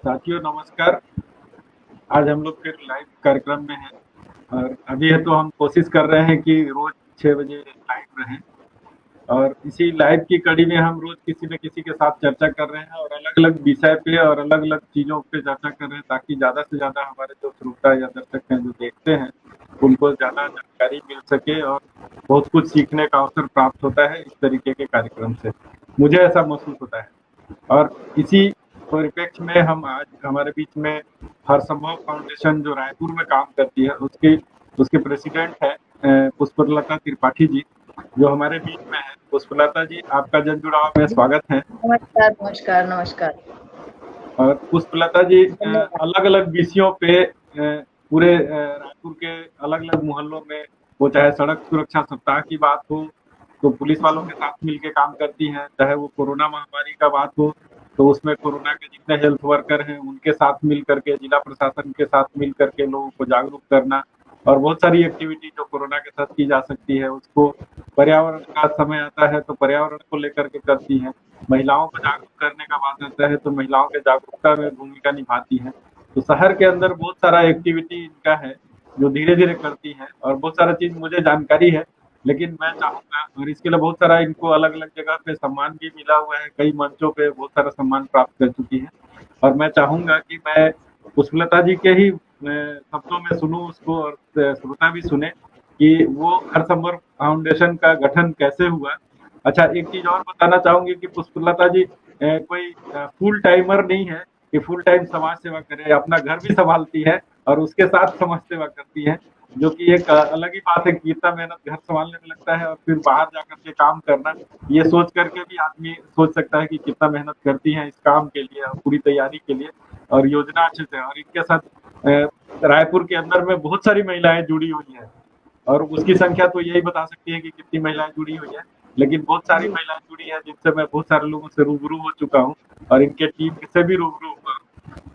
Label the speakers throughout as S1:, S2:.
S1: साथियों नमस्कार। आज हम लोग फिर लाइव कार्यक्रम में हैं और अभी है तो हम कोशिश कर रहे हैं कि रोज 6 बजे लाइव रहें और इसी लाइव की कड़ी में हम रोज किसी न किसी के साथ चर्चा कर रहे हैं और अलग-अलग विषय पे और अलग-अलग चीज़ों पे चर्चा कर रहे हैं ताकि ज़्यादा से ज़्यादा हमारे जो श्रोता या दर्शक हैं जो देखते हैं, उनको ज़्यादा जानकारी मिल सके और बहुत कुछ सीखने का अवसर प्राप्त होता है इस तरीके के कार्यक्रम से। मुझे ऐसा महसूस होता है और इसी परिप्रेक्ष्य में हम आज हमारे बीच में हर संभव फाउंडेशन जो रायपुर में काम करती है उसके प्रेसिडेंट है पुष्पलता त्रिपाठी जी जो हमारे बीच में है। पुष्पलता जी आपका जन जुड़ाव में स्वागत है।
S2: नमस्कार नमस्कार नमस्कार।
S1: और पुष्पलता जी अलग-अलग विषयों पे पूरे रायपुर के अलग-अलग मोहल्लों में वो चाहे सड़क सुरक्षा सप्ताह की बात हो तो पुलिस वालों के साथ मिलकर काम करती हैं, चाहे वो कोरोना महामारी का बात हो तो उसमें कोरोना के जितने हेल्थ वर्कर हैं उनके साथ मिल करके जिला प्रशासन के साथ मिल करके लोगों को जागरूक करना और बहुत सारी एक्टिविटी जो कोरोना के साथ की जा सकती है उसको पर्यावरण का समय आता है तो पर्यावरण को लेकर के करती हैं। महिलाओं को जागरूक करने का बात आता है तो महिलाओं के जागरूकता में भूमिका निभाती हैं। तो शहर के अंदर बहुत सारा एक्टिविटी इनका है जो धीरे-धीरे करती हैं और बहुत सारा चीज़ मुझे जानकारी है, लेकिन मैं चाहूँगा और इसके लिए बहुत सारा इनको अलग-अलग जगह पे सम्मान भी मिला हुआ है, कई मंचों पे बहुत सारा सम्मान प्राप्त कर चुकी हैं और मैं चाहूँगा कि मैं पुष्पलता जी के ही शब्दों में सुनूँ उसको और श्रोता भी सुने कि वो हर संभव फाउंडेशन का गठन कैसे हुआ। अच्छा एक चीज़ और बताना चाहूँगी कि पुष्पलता जी कोई फुल टाइमर नहीं है कि फुल टाइम समाज सेवा करे, अपना घर भी सँभालती है और उसके साथ समाज सेवा करती है, जो कि एक अलग ही बात है कि कितना मेहनत घर सँभालने में लगता है और फिर बाहर जाकर के काम करना, ये सोच करके भी आदमी सोच सकता है कि कितना मेहनत करती हैं इस काम के लिए और पूरी तैयारी के लिए और योजना अच्छे से और इनके साथ रायपुर के अंदर में बहुत सारी महिलाएँ जुड़ी हुई हैं और उसकी संख्या तो यही बता सकती है कि कितनी महिलाएँ जुड़ी हुई हैं, लेकिन बहुत सारी महिलाएँ जुड़ी हैं जिनसे मैं बहुत सारे लोगों से रूबरू हो चुका हूँ और इनके टीम से भी रूबरू हुआ हूँ।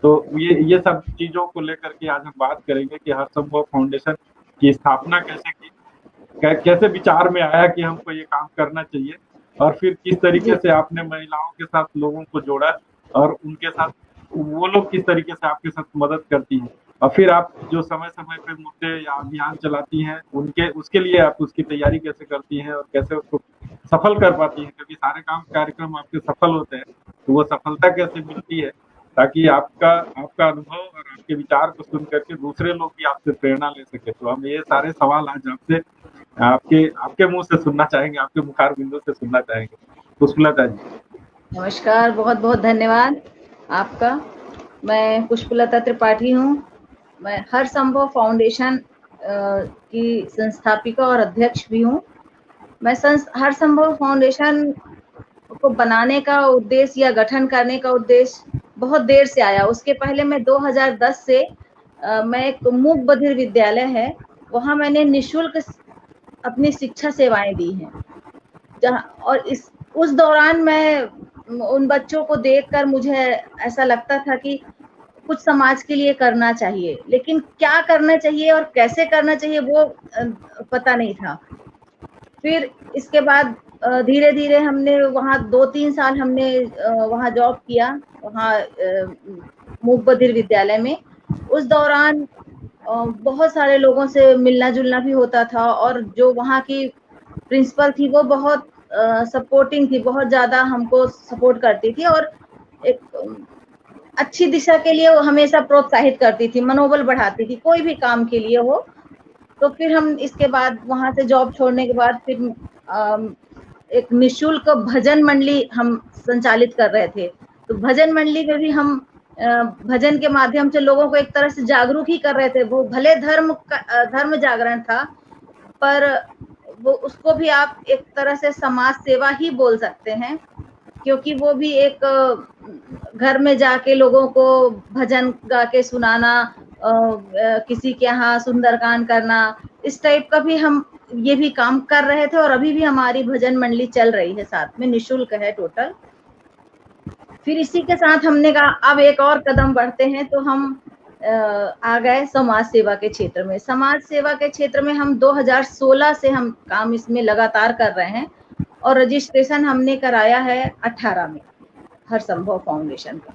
S1: तो ये सब चीज़ों को लेकर के आज हम बात करेंगे कि हर संभव फाउंडेशन की स्थापना कैसे की, कैसे विचार में आया कि हमको ये काम करना चाहिए और फिर किस तरीके से आपने महिलाओं के साथ लोगों को जोड़ा और उनके साथ वो लोग किस तरीके से आपके साथ मदद करती हैं और फिर आप जो समय-समय पे मुद्दे या अभियान चलाती हैं उनके उसके लिए आप उसकी तैयारी कैसे करती हैं और कैसे उसको सफल कर पाती हैं? क्योंकि सारे कार्यक्रम आपके सफल होते हैं, तो वो सफलता कैसे मिलती है ताकि आपका आपका अनुभव और आपके विचार को सुन करके दूसरे लोग भी आपसे प्रेरणा ले सकें। तो हम ये सारे सवाल आज आपसे आपके आपके मुँह से सुनना चाहेंगे, आपके मुखार बिंदु से सुनना चाहेंगे। पुष्पलता जी।
S2: नमस्कार, बहुत-बहुत धन्यवाद आपका। मैं पुष्पलता त्रिपाठी हूँ। मैं हर संभव फाउंडेशन की संस्थापिका और अध्यक्ष भी हूँ। मैं हर संभव फाउंडेशन को बनाने का उद्देश्य या गठन करने का उद्देश्य बहुत देर से आया। उसके पहले मैं 2010 से मैं एक मूक बधिर विद्यालय है, वहाँ मैंने निःशुल्क अपनी शिक्षा सेवाएँ दी हैं। जहाँ और उस दौरान मैं उन बच्चों को देखकर मुझे ऐसा लगता था कि कुछ समाज के लिए करना चाहिए, लेकिन क्या करना चाहिए और कैसे करना चाहिए वो पता नहीं था। फिर इसके बाद धीरे-धीरे हमने वहाँ 2-3 साल हमने वहाँ जॉब किया, वहाँ मूक बधिर विद्यालय में। उस दौरान बहुत सारे लोगों से मिलना-जुलना भी होता था और जो वहाँ की प्रिंसिपल थी वो बहुत सपोर्टिंग थी, बहुत ज़्यादा हमको सपोर्ट करती थी और एक अच्छी दिशा के लिए वो हमेशा प्रोत्साहित करती थी, मनोबल बढ़ाती थी, कोई भी काम के लिए हो। तो फिर हम इसके बाद वहाँ से जॉब छोड़ने के बाद फिर एक निःशुल्क भजन मंडली हम संचालित कर रहे थे। तो भजन मंडली में भी हम भजन के माध्यम से लोगों को एक तरह से जागरूक ही कर रहे थे। वो भले धर्म जागरण था, पर वो उसको भी आप एक तरह से समाज सेवा ही बोल सकते हैं, क्योंकि वो भी एक घर में जाके लोगों को भजन गा के सुनाना, किसी के यहाँ सुंदरकांड करना, इस टाइप का भी हम ये भी काम कर रहे थे और अभी भी हमारी भजन मंडली चल रही है, साथ में निःशुल्क है टोटल। फिर इसी के साथ हमने कहा अब एक और कदम बढ़ते हैं, तो हम आ गए समाज सेवा के क्षेत्र में। समाज सेवा के क्षेत्र में हम 2016 से हम काम इसमें लगातार कर रहे हैं और रजिस्ट्रेशन हमने कराया है 18 में हर संभव फाउंडेशन का।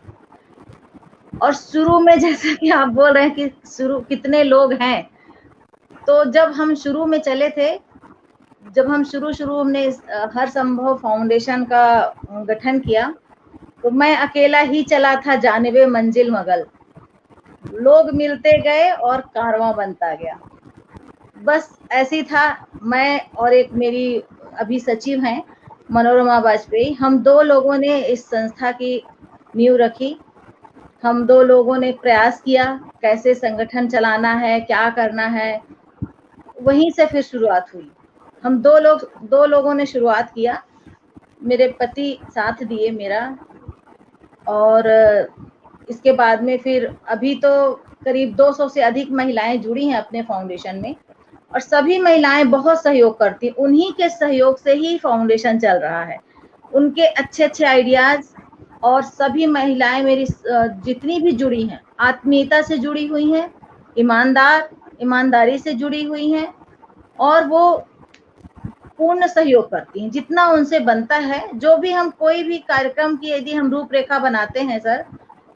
S2: और शुरू में जैसा कि आप बोल रहे हैं कि शुरू कितने लोग हैं, तो जब हम शुरू में चले थे, जब हम शुरू हमने हर संभव फाउंडेशन का गठन किया, तो मैं अकेला ही चला था जानिबे मंजिल मगल, लोग मिलते गए और कारवां बनता गया। बस ऐसी था। मैं और एक मेरी अभी सचिव हैं मनोरमा वाजपेयी, हम 2 लोगों ने इस संस्था की नींव रखी। हम 2 लोगों ने प्रयास किया कैसे संगठन चलाना है, क्या करना है, वहीं से फिर शुरुआत हुई। हम 2 लोगों ने शुरुआत किया, मेरे पति साथ दिए मेरा, और इसके बाद में फिर अभी तो करीब 200 से अधिक महिलाएं जुड़ी हैं अपने फाउंडेशन में, और सभी महिलाएं बहुत सहयोग करती, उन्हीं के सहयोग से ही फाउंडेशन चल रहा है। उनके अच्छे आइडियाज, और सभी महिलाएं मेरी जितनी भी जुड़ी हैं आत्मीयता से जुड़ी हुई हैं, ईमानदारी से जुड़ी हुई हैं, और वो पूर्ण सहयोग करती हैं जितना उनसे बनता है। जो भी हम कोई भी कार्यक्रम की यदि हम रूपरेखा बनाते हैं सर,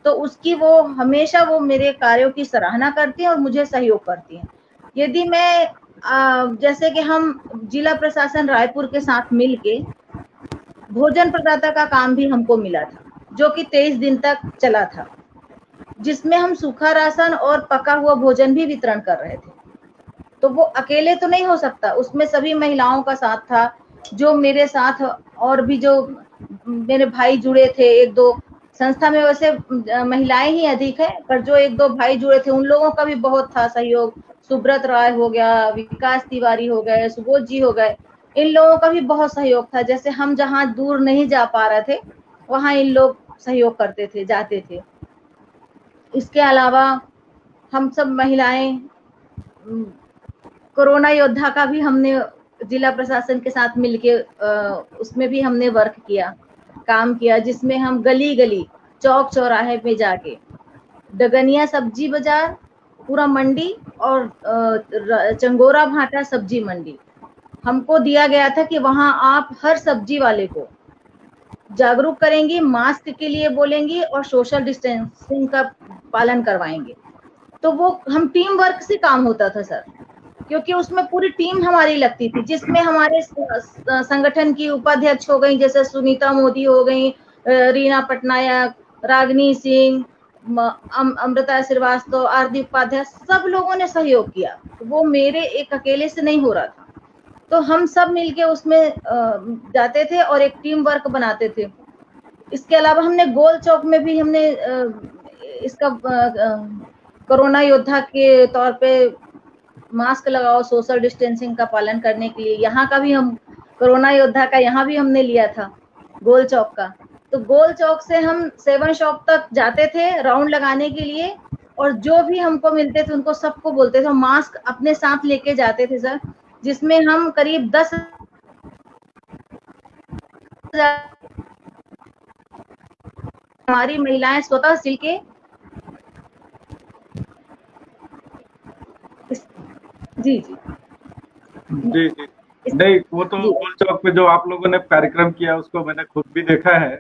S2: तो उसकी वो हमेशा वो मेरे कार्यों की सराहना करती हैं और मुझे सहयोग करती हैं। यदि मैं जैसे कि हम जिला प्रशासन रायपुर के साथ मिलके भोजन प्रदाता का काम भी हमको मिला था, जो कि 23 दिन तक चला था, जिसमें हम सूखा राशन और पका हुआ भोजन भी वितरण कर रहे थे। तो वो अकेले तो नहीं हो सकता, उसमें सभी महिलाओं का साथ था। जो मेरे साथ और भी जो मेरे भाई जुड़े थे, 1-2 संस्था में वैसे महिलाएं ही अधिक है, पर जो 1-2 भाई जुड़े थे उन लोगों का भी बहुत था सहयोग। सुब्रत राय हो गया, विकास तिवारी हो गए, सुबोध जी हो गए, इन लोगों का भी बहुत सहयोग था। जैसे हम जहाँ दूर नहीं जा पा रहे थे, वहां इन लोग सहयोग करते थे, जाते थे। इसके अलावा हम सब महिलाएं कोरोना योद्धा का भी हमने जिला प्रशासन के साथ मिलके उसमें भी हमने वर्क किया, काम किया, जिसमें हम गली गली चौक चौराहे पे जाके डगनिया सब्जी बाजार, पूरा मंडी, और चंगोरा भाटा सब्जी मंडी हमको दिया गया था कि वहां आप हर सब्जी वाले को जागरूक करेंगी, मास्क के लिए बोलेंगी और सोशल डिस्टेंसिंग का पालन करवाएंगे। तो वो हम टीम वर्क से काम होता था सर, क्योंकि उसमें पूरी टीम हमारी लगती थी, जिसमें हमारे संगठन की उपाध्यक्ष हो गई, जैसे सुनीता मोदी हो गई, रीना पटनायक, रागनी सिंह, अमृता श्रीवास्तव, आरती उपाध्याय, सब लोगों ने सहयोग किया। वो मेरे एक अकेले से नहीं हो रहा था, तो हम सब मिलके उसमें जाते थे और एक टीम वर्क बनाते थे। इसके अलावा हमने गोल चौक में भी हमने इसका कोरोना योद्धा के तौर पे मास्क लगाओ, सोशल डिस्टेंसिंग का पालन करने के लिए, यहाँ का भी हम कोरोना योद्धा का यहाँ भी हमने लिया था, गोल चौक का। तो गोल चौक से हम 7 शॉप तक जाते थे राउंड लगाने के लिए, और जो भी हमको मिलते थे उनको सबको बोलते थे, मास्क अपने साथ लेके जाते थे सर, जिसमें हम करीब 10,000 हमारी महिलाएं स्वतः सिल के जी जी
S1: जी जी नहीं, वो तो गोल चौक पे जो आप लोगों ने कार्यक्रम किया उसको मैंने खुद भी देखा है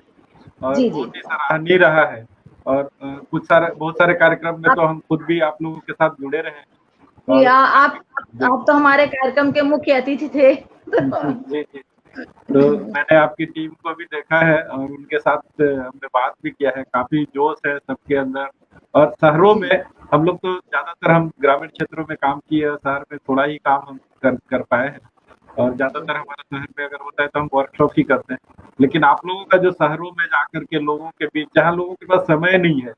S1: और
S2: जी
S1: बहुत ही सराहनीय रहा है। और बहुत सारे कार्यक्रम में तो हम खुद भी आप लोगों के साथ जुड़े रहे।
S2: जी, आप तो हमारे कार्यक्रम के मुख्य अतिथि थे।
S1: जी जी, तो मैंने आपकी टीम को भी देखा है और उनके साथ हमने बात भी किया है। काफी जोश है सबके अंदर। और शहरों में हम लोग तो ज्यादातर हम ग्रामीण क्षेत्रों में काम किए, शहर में थोड़ा ही काम हम कर पाए हैं। और ज्यादातर हमारे शहर में अगर होता है तो हम वर्कशॉप ही करते हैं। लेकिन आप लोगों का जो शहरों में जाकर के लोगों के बीच, जहाँ लोगों के पास समय नहीं है,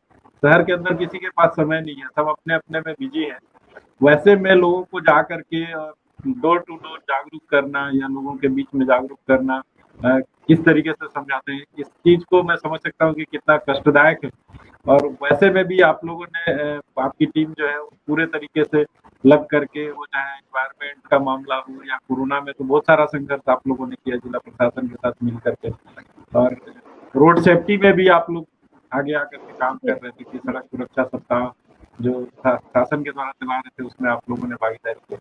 S1: शहर के अंदर किसी के पास समय नहीं है, सब अपने अपने में बिजी है, वैसे में लोगों को जा करके डोर टू डोर जागरूक करना या लोगों के बीच में जागरूक करना, किस तरीके से समझाते हैं, इस चीज को मैं समझ सकता हूँ कि कितना कष्टदायक है। और वैसे में भी आप लोगों ने, आपकी टीम जो है पूरे तरीके से लग करके, वो चाहे एनवायरमेंट का मामला हो या कोरोना में तो बहुत सारा संघर्ष आप लोगों ने किया जिला प्रशासन के साथ मिल करके। और रोड सेफ्टी में भी आप लोग आगे आकर के काम कर रहे थे कि सड़क सुरक्षा सप्ताह जो शासन के द्वारा चला रहे थे उसमें आप लोगों ने भागीदारी की।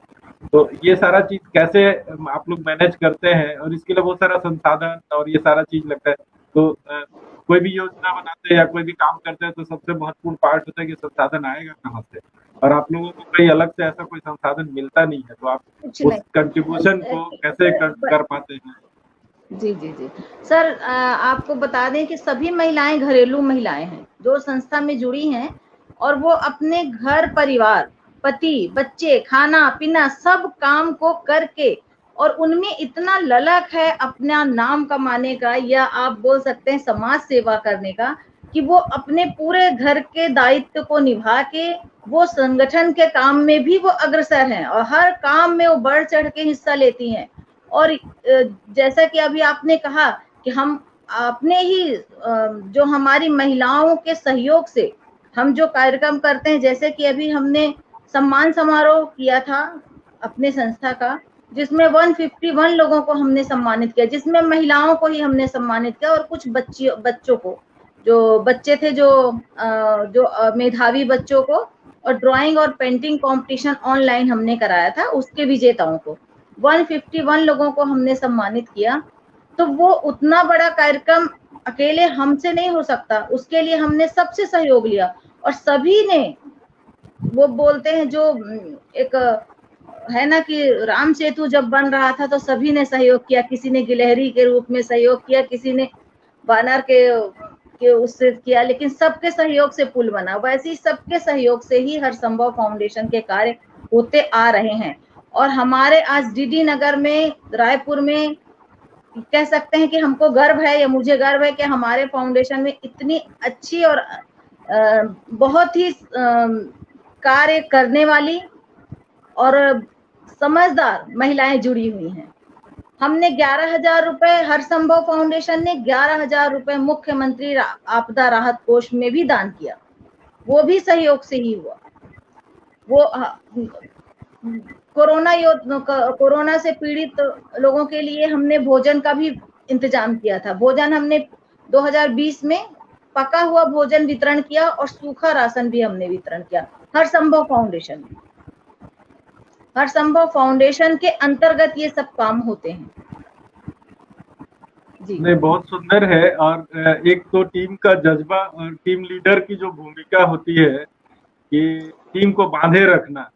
S1: तो ये सारा चीज कैसे आप लोग मैनेज करते हैं, और इसके लिए बहुत सारा संसाधन और ये सारा चीज लगता है, तो कोई भी योजना बनाते हैं या कोई भी काम करते हैं तो सबसे महत्वपूर्ण पार्ट होता है कि संसाधन आएगा कहाँ से, और आप लोगों को कहीं अलग से ऐसा कोई संसाधन मिलता नहीं है, तो आप
S2: कुछ
S1: उस
S2: नहीं।
S1: कंट्रीब्यूशन को कैसे कर पाते हैं?
S2: जी जी जी सर, आपको बता दें कि सभी महिलाएं घरेलू महिलाएं हैं जो संस्था में जुड़ी हैं, और वो अपने घर परिवार, पति, बच्चे, खाना पीना सब काम को करके, और उनमें इतना ललक है अपना नाम कमाने का, या आप बोल सकते हैं समाज सेवा करने का, कि वो अपने पूरे घर के दायित्व को निभा के वो संगठन के काम में भी वो अग्रसर हैं, और हर काम में वो बढ़ चढ़ के हिस्सा लेती हैं। और जैसा कि अभी आपने कहा कि हम अपने ही जो हमारी महिलाओं के सहयोग से हम जो कार्यक्रम करते हैं, जैसे कि अभी हमने सम्मान समारोह किया था अपने संस्था का, जिसमें 151 लोगों को हमने सम्मानित किया, जिसमें महिलाओं को ही हमने सम्मानित किया, और कुछ बच्चों को, जो बच्चे थे, जो मेधावी बच्चों को, और ड्राइंग और पेंटिंग कंपटीशन ऑनलाइन हमने कराया था, उसके विजेताओं को 151 लोगों को हमने सम्मानित किया। तो वो उतना बड़ा कार्यक्रम अकेले हमसे नहीं हो सकता, उसके लिए हमने सबसे सहयोग लिया, और सभी ने, वो बोलते हैं जो एक है ना कि राम सेतु जब बन रहा था तो सभी ने सहयोग किया, किसी ने गिलहरी के रूप में सहयोग किया, किसी ने वानर के उससे किया, लेकिन सबके सहयोग से पुल बना। वैसे ही सबके सहयोग से ही हर संभव फाउंडेशन के कार्य होते आ रहे हैं। और हमारे आज डीडी नगर में, रायपुर में, कह सकते हैं कि हमको गर्व है, या मुझे गर्व है कि हमारे फाउंडेशन में इतनी अच्छी और बहुत ही कार्य करने वाली और समझदार महिलाएं जुड़ी हुई हैं। हमने 11,000 रुपए, हर संभव फाउंडेशन ने 11,000 रुपए मुख्यमंत्री आपदा राहत कोष में भी दान किया, वो भी सहयोग से ही हुआ। वो कोरोना से पीड़ित लोगों के लिए हमने भोजन का भी इंतजाम किया था। भोजन हमने 2020 में पका हुआ भोजन वितरण किया, और सूखा राशन भी हमने वितरण किया, हर संभव फाउंडेशन के अंतर्गत ये सब काम होते हैं। जी
S1: नहीं, बहुत सुंदर है। और एक तो टीम का जज्बा और टीम लीडर की जो भूमिका होती है कि टीम को बांधे रखना,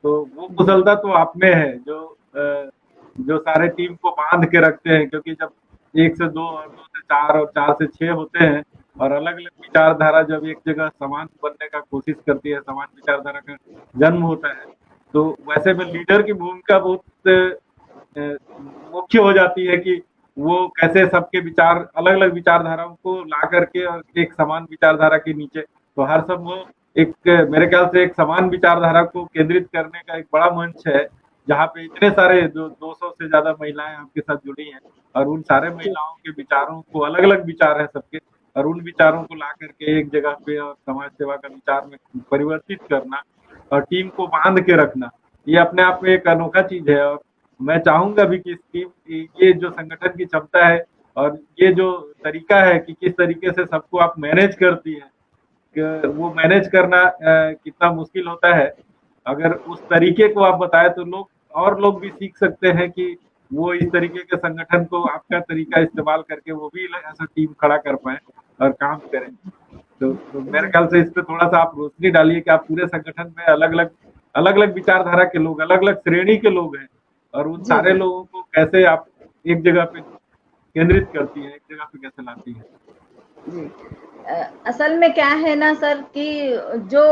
S1: तो वो कुशलता तो आप में है, जो सारे टीम को बांध के रखते हैं, क्योंकि जब 1 से 2 और 2 से 4 और 4 से 6 होते हैं, और अलग अलग विचारधारा जब एक जगह समान बनने का कोशिश करती है, समान विचारधारा का जन्म होता है, तो वैसे में लीडर की भूमिका बहुत मुख्य हो जाती है कि वो कैसे सबके विचार, अलग अलग विचारधाराओं को ला करके और एक समान विचारधारा के नीचे, तो हर सब वो एक, मेरे ख्याल से एक समान विचारधारा को केंद्रित करने का एक बड़ा मंच है, जहाँ पे इतने सारे 200 से ज्यादा महिलाएं आपके साथ जुड़ी हैं, और उन सारे महिलाओं के विचारों को, अलग अलग विचार है सबके, और उन विचारों को ला करके एक जगह पे और समाज सेवा का विचार में परिवर्तित करना और टीम को बांध के रखना, ये अपने आप में एक अनोखा चीज है। और मैं चाहूंगा भी कि इस टीम, ये जो संगठन की क्षमता है और ये जो तरीका है कि किस तरीके से सबको आप मैनेज करती है, वो मैनेज करना कितना मुश्किल होता है, अगर उस तरीके को आप बताएं तो लोग भी सीख सकते हैं कि वो इस तरीके के संगठन को आपका तरीका इस्तेमाल करके वो भी ऐसा टीम खड़ा कर पाए और काम करें। तो मेरे ख्याल से इस पे थोड़ा सा आप रोशनी डालिए कि आप पूरे संगठन में अलग अलग विचारधारा के लोग, अलग अलग श्रेणी के लोग हैं, और उन सारे लोगों को कैसे आप एक जगह पे केंद्रित करती है, एक जगह पे कैसे लाती है?
S2: जी, असल में क्या है ना सर कि जो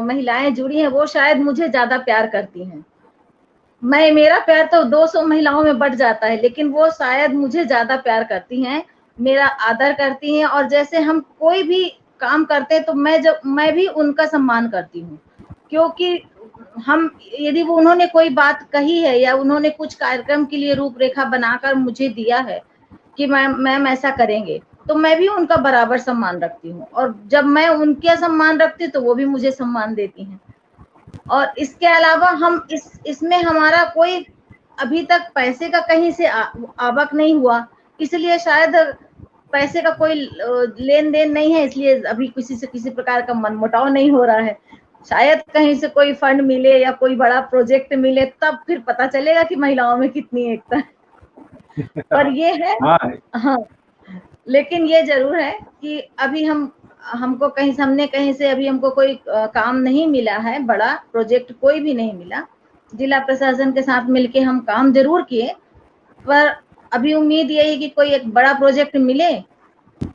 S2: महिलाएं जुड़ी हैं वो शायद मुझे ज्यादा प्यार करती हैं। मेरा प्यार तो 200 महिलाओं में बढ़ जाता है, लेकिन वो शायद मुझे ज्यादा प्यार करती हैं, मेरा आदर करती हैं, और जैसे हम कोई भी काम करते हैं तो मैं भी उनका सम्मान करती हूँ, क्योंकि हम, यदि वो उन्होंने कोई बात कही है या उन्होंने कुछ कार्यक्रम के लिए रूपरेखा बनाकर मुझे दिया है कि मैम ऐसा करेंगे, तो मैं भी उनका बराबर सम्मान रखती हूँ, और जब मैं उनका सम्मान रखती हूँ तो वो भी मुझे सम्मान देती हैं। और इसके अलावा हम इसमें हमारा कोई अभी तक पैसे का कहीं से आवक नहीं हुआ, इसलिए शायद पैसे का कोई लेन देन नहीं है, इसलिए अभी किसी से किसी प्रकार का मनमुटाव नहीं हो रहा है। शायद कहीं से कोई फंड मिले या कोई बड़ा प्रोजेक्ट मिले, तब फिर पता चलेगा कि महिलाओं में कितनी एकता है। पर ये है,
S1: हाँ,
S2: हाँ, लेकिन ये जरूर है कि अभी हमको कहीं से हमने कहीं से अभी हमको कोई काम नहीं मिला है, बड़ा प्रोजेक्ट कोई भी नहीं मिला। जिला प्रशासन के साथ मिलके हम काम जरूर किए, पर अभी उम्मीद यही कि कोई एक बड़ा प्रोजेक्ट मिले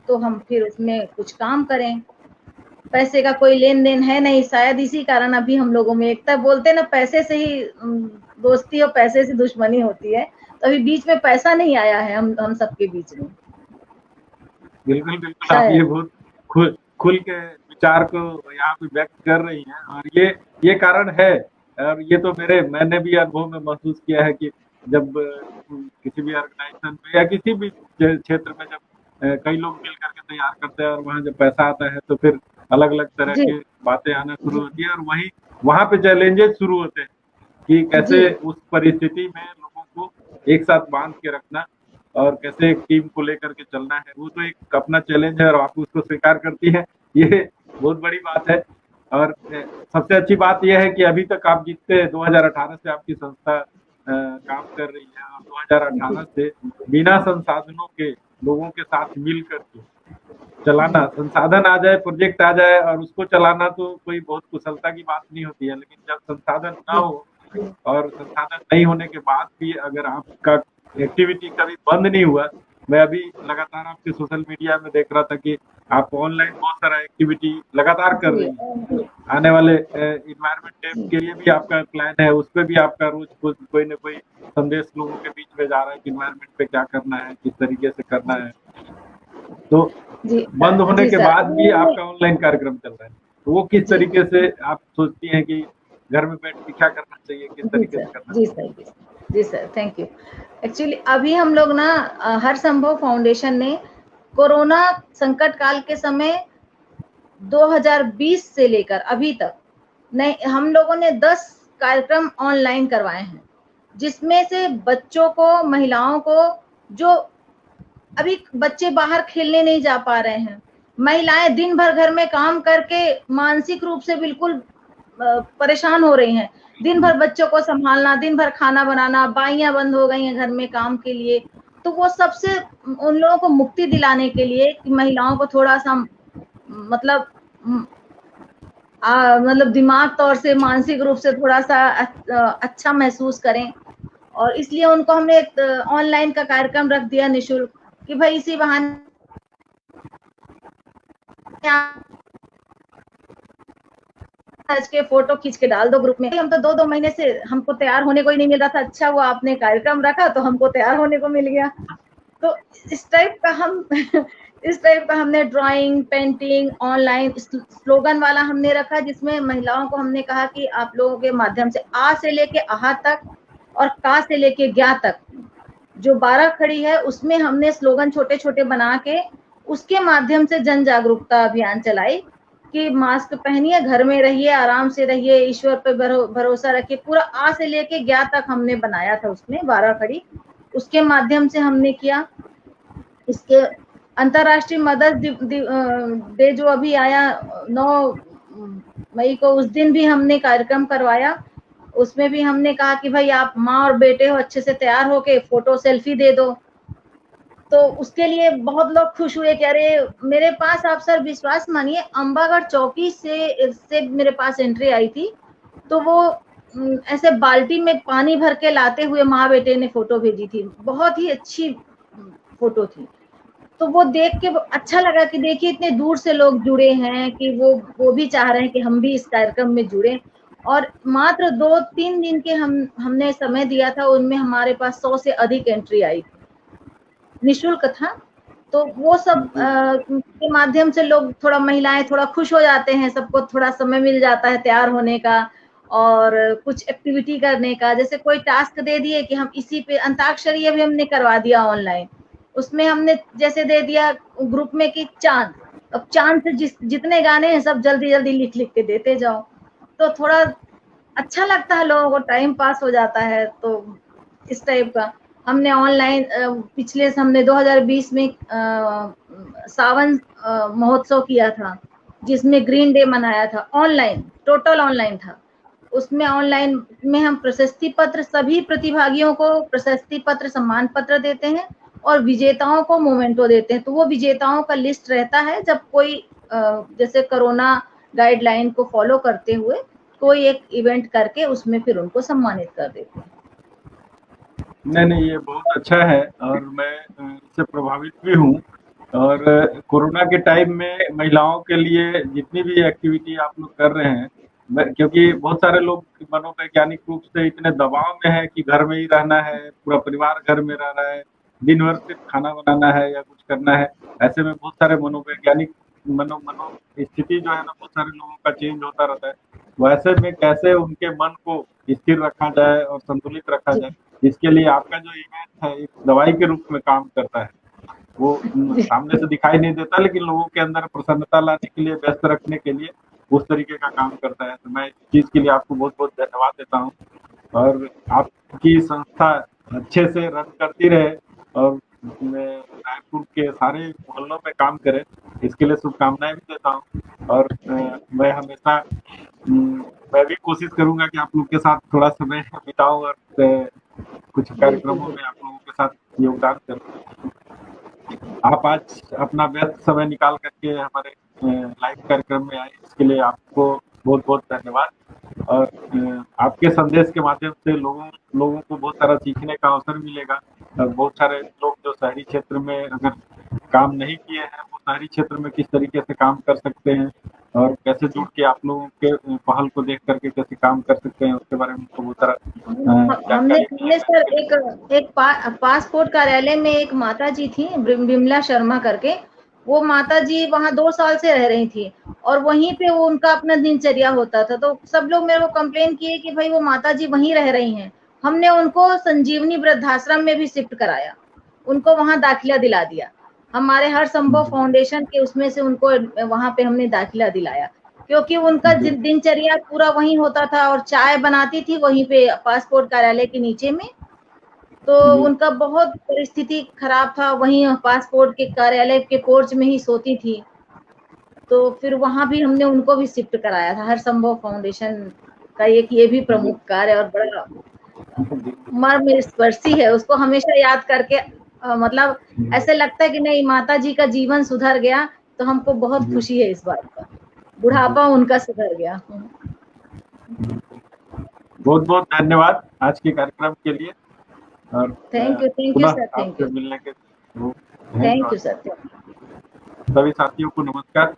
S2: तो हम फिर उसमें कुछ काम करें। पैसे का कोई लेन देन है नहीं, शायद इसी कारण अभी हम लोगों में एकता, बोलते ना पैसे से ही दोस्ती और पैसे से दुश्मनी होती है, तो अभी बीच में पैसा नहीं आया है हम सबके बीच में।
S1: बिल्कुल बिल्कुल, आप ये
S2: शायद
S1: बहुत खुल के विचार को यहाँ पे व्यक्त कर रही हैं, और ये कारण है। और ये तो मैंने भी अनुभव में महसूस किया है कि जब किसी भी ऑर्गेनाइजेशन में या किसी भी क्षेत्र में जब कई लोग मिल करके तैयार करते हैं और वहाँ जब पैसा आता है तो फिर अलग अलग तरह
S2: जी
S1: की बातें आना शुरू होती है, और वहीं वहाँ पे चैलेंजेस शुरू होते हैं कि
S2: जी
S1: कैसे उस परिस्थिति में लोगों को एक साथ बांध के रखना और कैसे एक टीम को लेकर के चलना है। वो तो एक अपना चैलेंज है और आप उसको स्वीकार करती हैं, ये बहुत बड़ी बात है। और सबसे अच्छी बात यह है कि अभी तक आप जितने 2018 से आपकी संस्था काम कर रही है, और 2018 से बिना संसाधनों के लोगों के साथ मिल करके चलाना, संसाधन आ जाए, प्रोजेक्ट आ जाए और उसको चलाना तो कोई बहुत कुशलता की बात नहीं होती है, लेकिन जब संसाधन ना
S2: जी
S1: हो और संसाधन नहीं होने के बाद भी अगर आपका एक्टिविटी कभी बंद नहीं हुआ। मैं अभी लगातार आपके सोशल मीडिया में देख रहा था कि आप ऑनलाइन बहुत सारा एक्टिविटी लगातार कर रही हैं।
S2: जी
S1: आने वाले इन्वायरमेंट डे
S2: जी
S1: के लिए भी आपका प्लान है, उस पर भी आपका रोज कोई न कोई संदेश लोगों के बीच में जा रहा है कि इन्वायरमेंट पे क्या करना है, किस तरीके से करना है। तो
S2: जी
S1: बंद होने
S2: जी
S1: के
S2: सर,
S1: बाद भी आपका ऑनलाइन कार्यक्रम चल रहा है, तो वो किस
S2: जी
S1: तरीके से आप सोचती हैं कि घर में बैठ के क्या करना चाहिए, किस
S2: जी
S1: तरीके
S2: सर,
S1: से करना
S2: जी
S1: चाहिए?
S2: सर, जी सर, थैंक यू। एक्चुअली अभी हम लोग ना हर संभव फाउंडेशन ने कोरोना संकट काल के समय 2020 से लेकर अभी तक नहीं, हम लोगों ने 10 कार्यक्रम ऑनलाइन करवाए हैं, जिसमें से बच्चों को, महिलाओं को, जो अभी बच्चे बाहर खेलने नहीं जा पा रहे हैं, महिलाएं दिन भर घर में काम करके मानसिक रूप से बिल्कुल परेशान हो रही हैं। दिन भर बच्चों को संभालना, दिन भर खाना बनाना, बाइयां बंद हो गई हैं घर में काम के लिए। तो वो सबसे उन लोगों को मुक्ति दिलाने के लिए कि महिलाओं को थोड़ा सा मतलब मतलब दिमाग तौर से, मानसिक रूप से थोड़ा सा अच्छा महसूस करें, और इसलिए उनको हमने एक ऑनलाइन का कार्यक्रम रख दिया निःशुल्क, कि भाई इसी बहाने आज के फोटो खींच के डाल दो ग्रुप में। हम तो 2-2 महीने से हमको तैयार होने को ही नहीं मिल रहा था, अच्छा हुआ आपने कार्यक्रम रखा तो हमको तैयार होने को मिल गया। तो इस टाइप का हम इस टाइप का हमने ड्राइंग, पेंटिंग, ऑनलाइन स्लोगन वाला हमने रखा, जिसमें महिलाओं को हमने कहा कि आप लोगों के माध्यम से आ से लेके आहा तक और का से लेके ज्ञा तक जो 12 खड़ी है, उसमें हमने स्लोगन छोटे छोटे बना के उसके माध्यम से जन जागरूकता अभियान चलाई कि मास्क पहनिए, घर में रहिए, आराम से रहिए, ईश्वर पे भरोसा रखिए। पूरा आ से लेके ज्ञा तक हमने बनाया था, उसमें 12 खड़ी उसके माध्यम से हमने किया। इसके अंतर्राष्ट्रीय मदर्स डे जो अभी आया 9 मई को, उस दिन भी हमने कार्यक्रम करवाया। उसमें भी हमने कहा कि भाई आप माँ और बेटे हो, अच्छे से तैयार होके फोटो सेल्फी दे दो। तो उसके लिए बहुत लोग खुश हुए कि अरे मेरे पास, आप सर विश्वास मानिए, अंबागढ़ चौकी से मेरे पास एंट्री आई थी, तो वो ऐसे बाल्टी में पानी भर के लाते हुए माँ बेटे ने फोटो भेजी थी, बहुत ही अच्छी फोटो थी। तो वो देख के अच्छा लगा कि देखिए इतने दूर से लोग जुड़े हैं कि वो भी चाह रहे हैं कि हम भी इस कार्यक्रम में जुड़े। और मात्र 2-3 दिन के हमने समय दिया था, उनमें हमारे पास 100 से अधिक एंट्री आई थी, निःशुल्क था। तो वो सब
S1: जी
S2: के माध्यम से लोग, थोड़ा महिलाएं थोड़ा खुश हो जाते हैं, सबको थोड़ा समय मिल जाता है तैयार होने का और कुछ एक्टिविटी करने का। जैसे कोई टास्क दे दिए कि हम इसी पे अंताक्षरी भी हमने करवा दिया ऑनलाइन, उसमें हमने जैसे दे दिया ग्रुप में कि चांद, अब चांद से जितने गाने हैं सब जल्दी जल्दी लिख लिख के देते जाओ, तो थोड़ा अच्छा लगता है, लोगों को टाइम पास हो जाता है। तो इस टाइप का हमने ऑनलाइन पिछले हमने 2020 में सावन महोत्सव किया था, जिसमें ग्रीन डे मनाया था, ऑनलाइन, टोटल ऑनलाइन था। उसमें ऑनलाइन में हम प्रशस्ति पत्र, सभी प्रतिभागियों को प्रशस्ति पत्र, सम्मान पत्र देते हैं, और विजेताओं को मोमेंटो देते हैं। तो वो विजेताओं का लिस्ट रहता है जब कोई जैसे कोरोना गाइडलाइन को फॉलो करते हुए कोई एक इवेंट करके उसमें फिर उनको सम्मानित कर देते हैं।
S1: नहीं, ये बहुत अच्छा है और मैं इससे प्रभावित भी हूँ। और कोरोना के टाइम में महिलाओं के लिए जितनी भी एक्टिविटी आप लोग कर रहे हैं, क्योंकि बहुत सारे लोग मनोवैज्ञानिक रूप से इतने दबाव में है कि घर में ही रहना है, पूरा परिवार घर में रह रहा है, दिन भर सिर्फ खाना बनाना है या कुछ करना है। ऐसे में बहुत सारे मनोवैज्ञानिक मनो मनो स्थिति जो है ना, बहुत सारे लोगों का चेंज होता रहता है। वैसे में कैसे उनके मन को स्थिर रखा जाए और संतुलित रखा
S2: जी।
S1: जाए, इसके लिए आपका जो इवेंट है एक दवाई के रूप में काम करता है। वो सामने से दिखाई नहीं देता, लेकिन लोगों के अंदर प्रसन्नता लाने के लिए, व्यस्त रखने के लिए उस तरीके का काम करता है। तो मैं इस चीज़ के लिए आपको बहुत-बहुत धन्यवाद देता हूँ और आपकी संस्था अच्छे से रन करती रहे और रायपुर के सारे मोहल्लों में काम करे, इसके लिए शुभकामनाएँ भी देता हूँ। और मैं हमेशा मैं भी कोशिश करूँगा कि आप लोग के साथ थोड़ा समय बिताऊँ और कुछ
S2: बिल्कुल,
S1: कार्यक्रमों में आप लोगों के साथ योगदान करूँ। आप आज अपना व्यस्त समय निकाल करके हमारे लाइव कार्यक्रम में आए, इसके लिए आपको बहुत-बहुत धन्यवाद। और आपके संदेश के माध्यम से लोगों लोगों को बहुत सारा सीखने का अवसर मिलेगा। बहुत सारे लोग जो शहरी क्षेत्र में अगर काम नहीं किए हैं, वो शहरी क्षेत्र में किस तरीके से काम कर सकते हैं और कैसे जुड़ के आप लोगों के पहल को देख करके कैसे काम कर सकते हैं, उसके बारे में उनको बहुत सारा
S2: हमने
S1: जानकारी
S2: हमने सर
S1: मिलेगा।
S2: एक पासपोर्ट कार्यालय में एक माता जी थी, बिमला शर्मा करके। वो माता जी वहाँ 2 साल से रह रही थी और वहीं पे वो उनका अपना दिनचर्या होता था। तो सब लोग मेरे को कंप्लेन किए कि भाई वो माता जी वहीं रह रही हैं। हमने उनको संजीवनी वृद्धाश्रम में भी शिफ्ट कराया, उनको वहाँ दाखिला दिला दिया। हमारे हर संभव फाउंडेशन के उसमें से उनको वहाँ पे हमने दाखिला दिलाया, क्योंकि उनका दिनचर्या पूरा वहीं होता था और चाय बनाती थी वहीं पे पासपोर्ट कार्यालय के नीचे में। तो उनका बहुत परिस्थिति खराब था, वहीं पासपोर्ट के कार्यालय के पोर्च में ही सोती थी। तो फिर वहाँ भी हमने उनको भी शिफ्ट कराया था। हर संभव फाउंडेशन का एक ये भी प्रमुख कार्य और बड़ा मर्मस्पर्शी है, उसको हमेशा याद करके मतलब ऐसे लगता है कि नहीं माता जी का जीवन सुधर गया, तो हमको बहुत खुशी है इस बात का। बुढ़ापा उनका सुधर गया।
S1: बहुत-बहुत धन्यवाद आज के कार्यक्रम के लिए और
S2: थैंक यू
S1: पुनः
S2: सर, थैंक
S1: आपसे
S2: यू।
S1: मिलने के वो हैं
S2: थैंक
S1: और
S2: यू सर।
S1: सभी साथियों को नमस्कार।